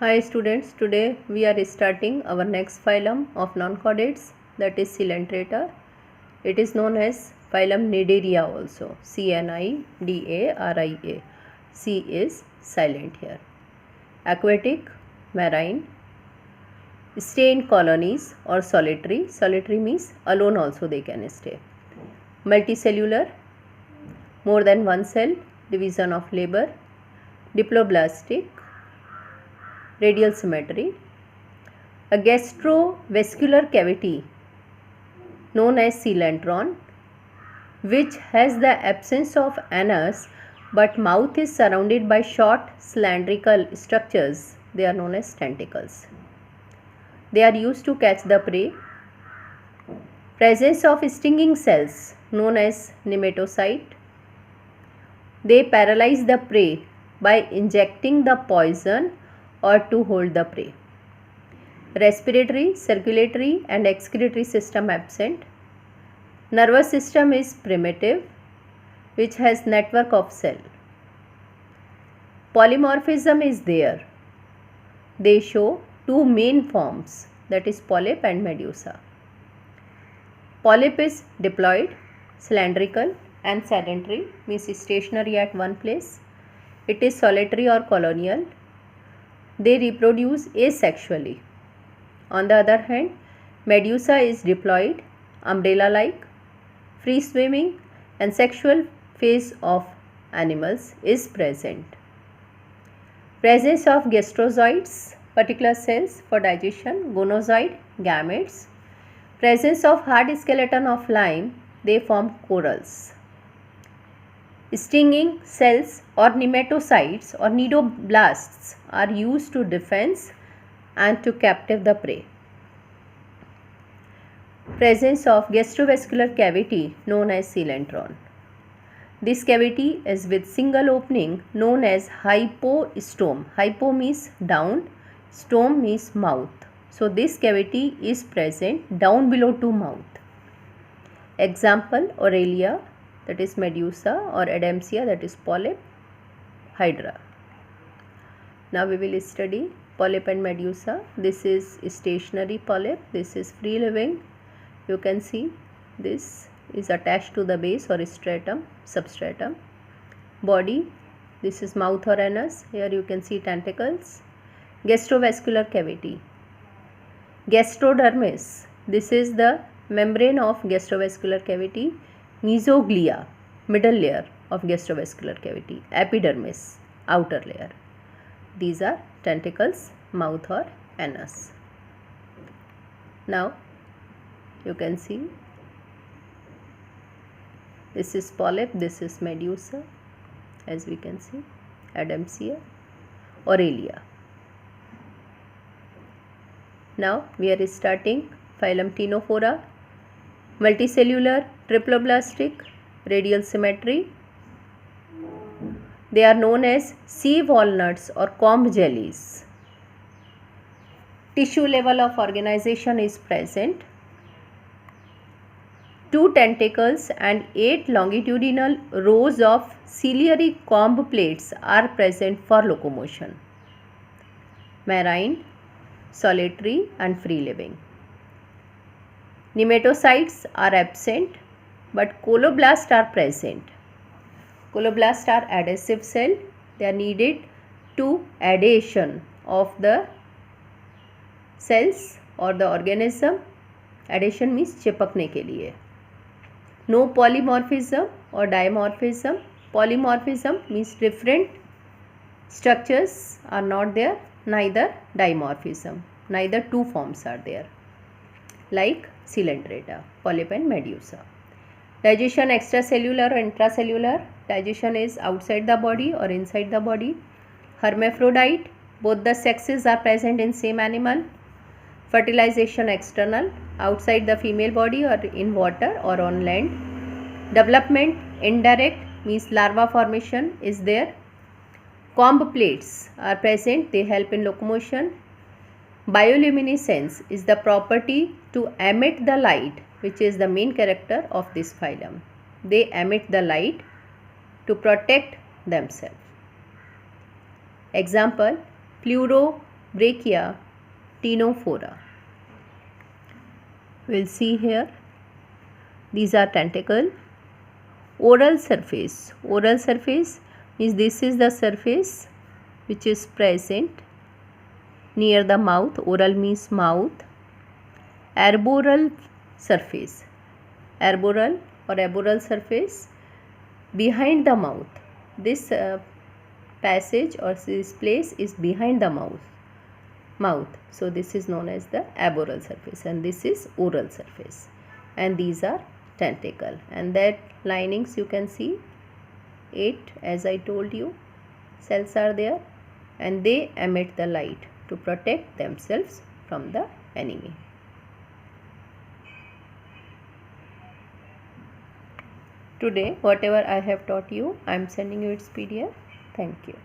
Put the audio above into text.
Hi students, today we are starting our next phylum of non-chordates, that is Coelenterata. It is known as phylum Cnidaria also, Cnidaria. C is silent here. Aquatic, marine, stay in colonies or solitary. Solitary means alone also they can stay. Multicellular, more than one cell, division of labor. Diploblastic, radial symmetry. A gastrovascular cavity known as coelentron, which has the absence of anus but mouth is surrounded by short cylindrical structures. They are known as tentacles. They are used to catch the prey. Presence of stinging cells known as nematocyte. They paralyze the prey by injecting the poison or to hold the prey. Respiratory, circulatory and excretory system absent. Nervous system is primitive, which has network of cell. Polymorphism is there. They show two main forms, that is polyp and medusa. Polyp is diploid, cylindrical and sedentary, means stationary at one place. It is solitary or colonial. They reproduce asexually. On the other hand, medusa is diploid, umbrella-like, free swimming and sexual phase of animals is present. Presence of gastrozoids, particular cells for digestion, gonozoid, gametes. Presence of hard skeleton of lime, they form corals. Stinging cells or nematocytes or cnidoblasts are used to defense and to captive the prey. Presence of gastrovascular cavity known as coelentron. This cavity is with single opening known as hypostome. Hypo means down, stome means mouth. So this cavity is present down below to mouth. Example, Aurelia, that is medusa, or Adamsia, that is polyp, hydra. Now we will study polyp and medusa. This is stationary polyp, this is free living. You can see this is attached to the base or stratum, substratum. Body, this is mouth or anus. Here you can see tentacles. Gastrovascular cavity. Gastrodermis, this is the membrane of gastrovascular cavity. Mesoglia, middle layer of gastrovascular cavity. Epidermis, outer layer. These are tentacles, mouth or anus. Now you can see this is polyp, this is medusa, as we can see, Adamsia, Aurelia. Now we are starting phylum Ctenophora, multicellular, triploblastic, radial symmetry. They are known as sea walnuts or comb jellies. Tissue level of organization is present. 2 tentacles and 8 longitudinal rows of ciliary comb plates are present for locomotion. Marine, solitary and free living. Nematocytes are absent but coloblasts are present. Coloblasts are adhesive cell. They are needed to adhesion of the cells or the organism. Adhesion means चिपकने के लिए. No polymorphism or dimorphism. Polymorphism means different structures are not there, neither dimorphism, neither two forms are there, like Coelenterata, polyp and medusa. Digestion extracellular or intracellular. Digestion is outside the body or inside the body. Hermaphrodite, both the sexes are present in same animal. Fertilization external, outside the female body or in water or on land. Development indirect, means larva formation is there. Comb plates are present, they help in locomotion. Bioluminescence is the property to emit the light, which is the main character of this phylum. They emit the light to protect themselves. Example, Brachia, ctenophora. We'll see here. These are tentacle. Oral surface. Oral surface means this is the surface which is present near the mouth. Oral means mouth. Arboreal surface. Arboreal or arboreal surface behind the mouth. This passage or this place is behind the mouth. So this is known as the arboreal surface, and this is oral surface, and these are tentacle, and that linings you can see 8, as I told you, cells are there, and they emit the light to protect themselves from the enemy. Today whatever I have taught you, I am sending you its PDF. Thank you.